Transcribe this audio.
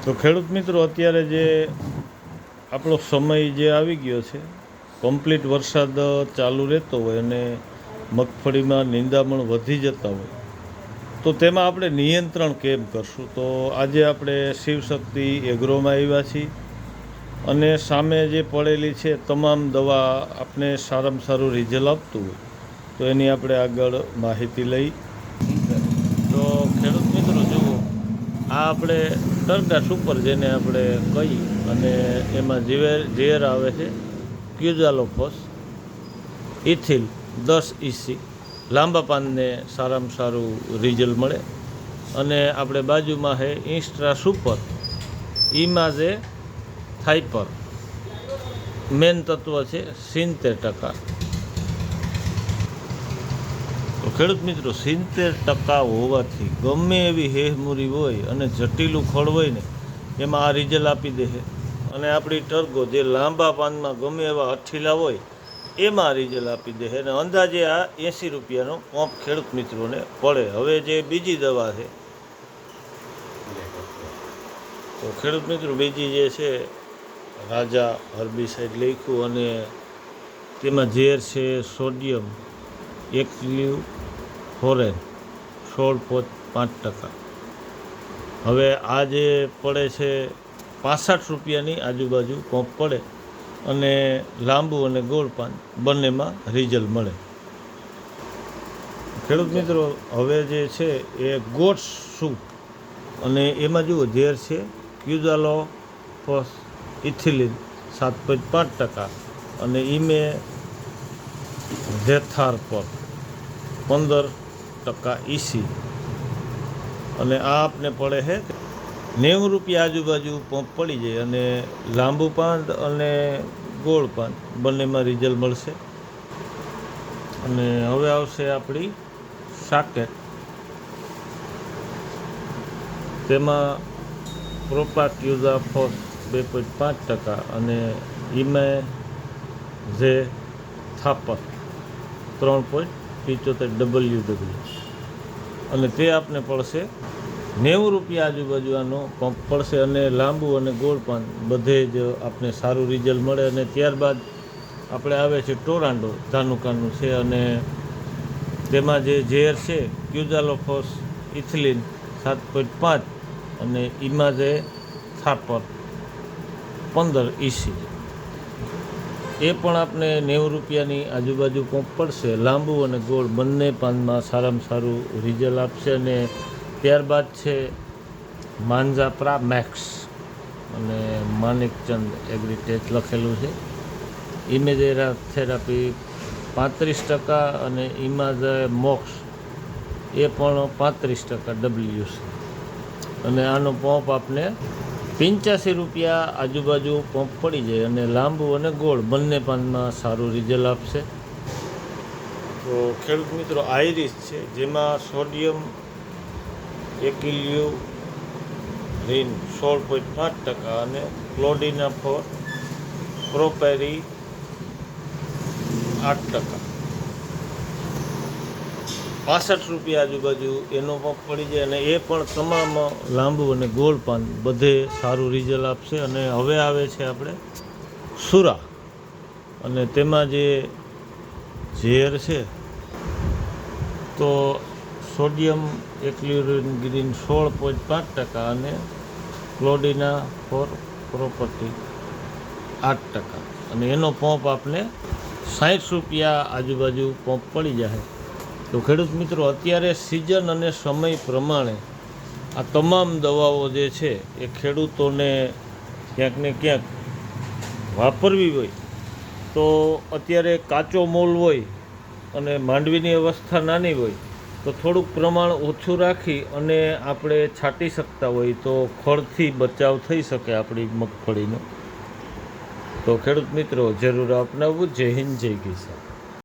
તો ખેડૂત મિત્રો, અત્યારે જે આપણો સમય જે આવી ગયો છે, કમ્પ્લીટ વરસાદ ચાલુ રહેતો હોય અને મગફળીમાં નિંદામણ વધી જતા હોય, તો તેમાં આપણે નિયંત્રણ કેમ કરશું? તો આજે આપણે શિવશક્તિ એગ્રોમાં આવ્યા છીએ અને સામે જે પડેલી છે તમામ દવા આપણે સારામાં સારું રિઝલ્ટ આપતું હોય તો એની આપણે આગળ માહિતી લઈ. તો ખેડૂત મિત્રો જુઓ, આ આપણે ટર્ગા સુપર જેને આપણે કહી અને એમાં ઝેર આવે છે ક્યુઝાલોફોસ ઇથિલ 10 EC. લાંબા પાનને સારામાં સારું રિઝલ્ટ મળે. અને આપણે બાજુમાં છે ઇન્સ્ટ્રા સુપર ઇમાઝે થાઇપર. મેન તત્વ છે 70%. તો ખેડૂત મિત્રો, 70% હોવાથી ગમે એવી હેહમૂરી હોય અને જટિલું ખળ હોય ને એમાં આ રિઝલ્ટ આપી દે છે. અને આપણી ટર્ગો જે લાંબા પાનમાં ગમે એવા અઠીલા હોય એમાં રિઝલ્ટ આપી દે છે. અને અંદાજે આ 80 રૂપિયાનો પંપ ખેડૂત મિત્રોને પડે. હવે જે બીજી દવા છે, તો ખેડૂત મિત્રો બીજી જે છે રાજા હર્બિસાઇડ લખ્યું અને તેમાં ઝેર છે સોડિયમ એક્ટિવ ફોરેન 16.5%. હવે આ જે પડે છે 65 રૂપિયાની આજુબાજુ પંપ પડે અને લાંબુ અને ગોળ પાન બંનેમાં રિઝલ્ટ મળે. ખેડૂત મિત્રો, હવે જે છે એ ગોટ્સ સૂપ અને એમાં જુઓ ઝેર છે ક્યુઝાલોફોસ ઇથિલિન 7.5% અને ઈમે ઝેથાર પર 15% EC. અને આ આપને પડે છે 90 રૂપિયા આજુબાજુ પંપ પડી જાય અને લાંબુ પાન અને ગોળ પાન બંનેમાં રિઝલ્ટ મળશે. અને હવે આવશે આપણી સાકેટ. તેમાં પ્રોપાક્યુઝાફોસ 2.5% અને ઈમે ઝે થાપર 3.75 WW. અને તે આપને પડશે 90 રૂપિયા આજુબાજુ આનો પંપ પડશે. અને લાંબુ અને ગોળ પાન બધે જ આપને સારું રિઝલ્ટ મળે. અને ત્યારબાદ આપણે આવે છે ટોરાન્ડો ધાનુકાનું છે અને તેમાં જે ઝેર છે ક્યુઝાલોફોસ ઇથિલિન 7.5 અને ઇમાઝે થાપર 15 EC. એ પણ આપણે 90 રૂપિયાની આજુબાજુ પંપ પડશે. લાંબુ અને ગોળ બંને પાનમાં સારામાં સારું રિઝલ્ટ આપશે. અને ત્યારબાદ છે માંજાપ્રા મેક્સ અને માનિકચંદ એગ્રીટેચ લખેલું છે. ઇમેજેરા થેરાપી 35% અને ઇમાઝે મોક્સ એ પણ 35% WC. અને આનો પંપ આપને 85 રૂપિયા આજુબાજુ પંપ પડી જાય અને લાંબુ અને ગોળ બંને પાનમાં સારું રિઝલ્ટ આપશે. તો ખેડૂત મિત્રો, આઈરિસ છે જેમાં સોડિયમ એક્યુલિન 16.5% અને ક્લોડિના ફોર પ્રોપેરી 8%. 65 રૂપિયા આજુબાજુ એનો પંપ પડી જાય અને એ પણ તમામ લાંબુ અને ગોળ પાન બધે સારું રિઝલ્ટ આપશે. અને હવે આવે છે આપણે સુરા અને તેમાં જે ઝેર છે તો સોડિયમ એક્યુલિન 16.5% અને ક્લોડિના ફોર પ્રોપર્ટી 8%. અને એનો પંપ આપને 60 રૂપિયા આજુબાજુ પંપ પડી જાય. તો ખેડૂત મિત્રો, અત્યારે સિઝન અને સમય પ્રમાણે આ તમામ દવાઓ જે છે એ ખેડૂતોને ક્યાંક ને ક્યાંક વાપરવી હોય તો અત્યારે કાચો મોલ હોય અને માંડવીની અવસ્થા નાની હોય તો થોડુંક પ્રમાણ ઓછું રાખી અને આપણે છાંટી શકતા હોય તો ખળથી બચાવ થઈ શકે આપણી મગફળીનો. તો ખેડૂત મિત્રો જરૂર અપનાવવું. જય હિન્દ, જય કિસાન.